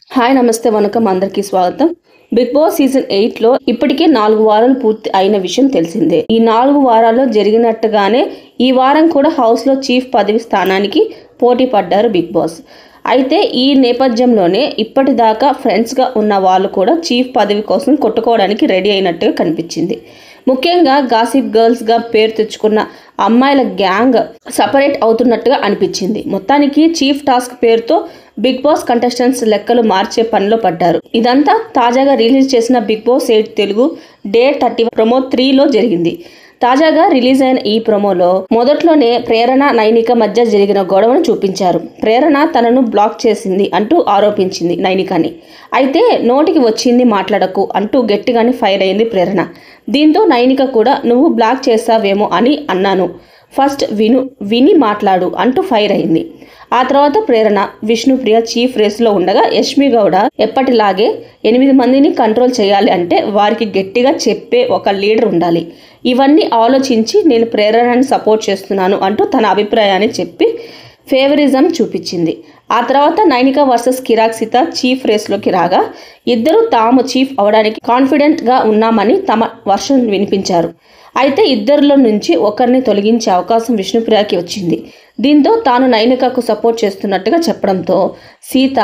Hi నమస్తే వనకం అందరికీ స్వాగతం. బిగ్ బాస్ సీజన్ 8లో ఇప్పటికే 4 వారాలు పూర్తి అయిన విషయం తెలిసిందే. ఈ 4 వారాల్లో జరిగినట్టుగానే ఈ వారం కూడా హౌస్లో చీఫ్ పదవి స్థానానికి పోటీ పడ్డారు బిగ్ బాస్. అయితే ఈ నేపథ్యంలోనే ఇప్పటిదాకా ఫ్రెండ్స్గా ఉన్న వాళ్ళు కూడా చీఫ్ పదవి కోసం కొట్టుకోవడానికి రెడీ అయినట్టుగా కనిపించింది. ముఖ్యంగా గాసిప్ గర్ల్స్గా పేరు తెచ్చుకున్న అమ్మాయిల గ్యాంగ్ సపరేట్ అవుతున్నట్టుగా అనిపించింది. మొత్తానికి చీఫ్ టాస్క్ పేరుతో బిగ్ బాస్ కంటెస్టెంట్స్ లెక్కలు మార్చే పనిలో పడ్డారు. ఇదంతా తాజాగా రిలీజ్ చేసిన Bigg Boss 8 Telugu day 30 promo 3లో జరిగింది. తాజాగా రిలీజ్ అయిన ఈ ప్రోమోలో మొదట్లోనే ప్రేరణ నైనిక మధ్య జరిగిన గొడవను చూపించారు. ప్రేరణ తనను బ్లాక్ చేసింది అంటూ ఆరోపించింది నైనికని. అయితే నోటికి వచ్చింది మాట్లాడకు అంటూ గట్టిగానే ఫైర్ అయింది ప్రేరణ. దీంతో నైనిక కూడా నువ్వు బ్లాక్ చేసావేమో అని అన్నాను, ఫస్ట్ విని మాట్లాడు అంటూ ఫైర్ అయింది. ఆ తర్వాత ప్రేరణ విష్ణుప్రియ చీఫ్ రేస్లో ఉండగా యష్మి గౌడ ఎప్పటిలాగే 8 మందిని కంట్రోల్ చేయాలి అంటే వారికి గట్టిగా చెప్పే ఒక లీడర్ ఉండాలి. ఇవన్నీ ఆలోచించి నేను ప్రేరణని సపోర్ట్ చేస్తున్నాను అంటూ తన అభిప్రాయాన్ని చెప్పి ఫేవరిజం చూపించింది. ఆ తర్వాత నైనిక వర్సెస్ కిరాక్ సీత చీఫ్ రేస్లోకి రాగా ఇద్దరు తాము చీఫ్ అవడానికి కాన్ఫిడెంట్గా ఉన్నామని తమ వర్షన్ వినిపించారు. అయితే ఇద్దరిలో నుంచి ఒకరిని తొలగించే అవకాశం విష్ణుప్రియకి వచ్చింది. దీంతో తాను నైనికకు సపోర్ట్ చేస్తున్నట్టుగా చెప్పడంతో సీత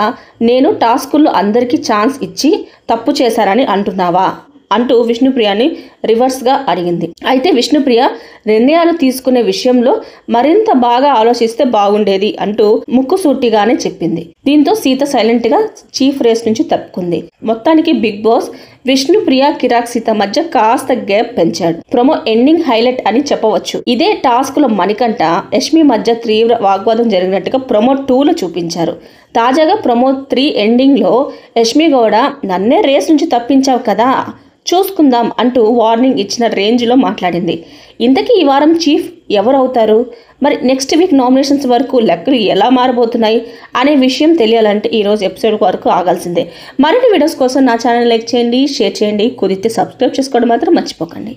నేను టాస్కుల్లో అందరికీ ఛాన్స్ ఇచ్చి తప్పు చేశారని అంటున్నావా అంటూ విష్ణుప్రియని రివర్స్గా అడిగింది. అయితే విష్ణుప్రియ నిర్ణయాలు తీసుకునే విషయంలో మరింత బాగా ఆలోచిస్తే బాగుండేది అంటూ ముక్కుసూటిగానే చెప్పింది. దీంతో సీత సైలెంట్గా చీఫ్ రేస్ నుంచి తప్పుకుంది. మొత్తానికి బిగ్ బాస్ విష్ణుప్రియ కిరాక్ సీత మధ్య కాస్త గ్యాప్ పెంచాడు. ప్రోమో ఎండింగ్ హైలైట్ అని చెప్పవచ్చు. ఇదే టాస్క్ లో మణికంఠ యష్మి మధ్య తీవ్ర వాగ్వాదం జరిగినట్టుగా ప్రోమో 2లో చూపించారు. తాజాగా ప్రోమో 3 ఎండింగ్ లో యష్మి గౌడ నన్నే రేస్ నుంచి తప్పించావు కదా చూసుకుందాం అంటూ వార్నింగ్ ఇచ్చిన రేంజ్లో మాట్లాడింది. ఇంతకీ ఈ వారం చీఫ్ ఎవరు అవుతారు? మరి నెక్స్ట్ వీక్ నామినేషన్స్ వరకు లెక్కలు ఎలా మారబోతున్నాయి అనే విషయం తెలియాలంటే ఈరోజు ఎపిసోడ్ వరకు ఆగాల్సిందే. మరిన్ని వీడియోస్ కోసం నా ఛానల్ లైక్ చేయండి, షేర్ చేయండి, కుదిరితే సబ్స్క్రైబ్ చేసుకోవడం మాత్రం మర్చిపోకండి.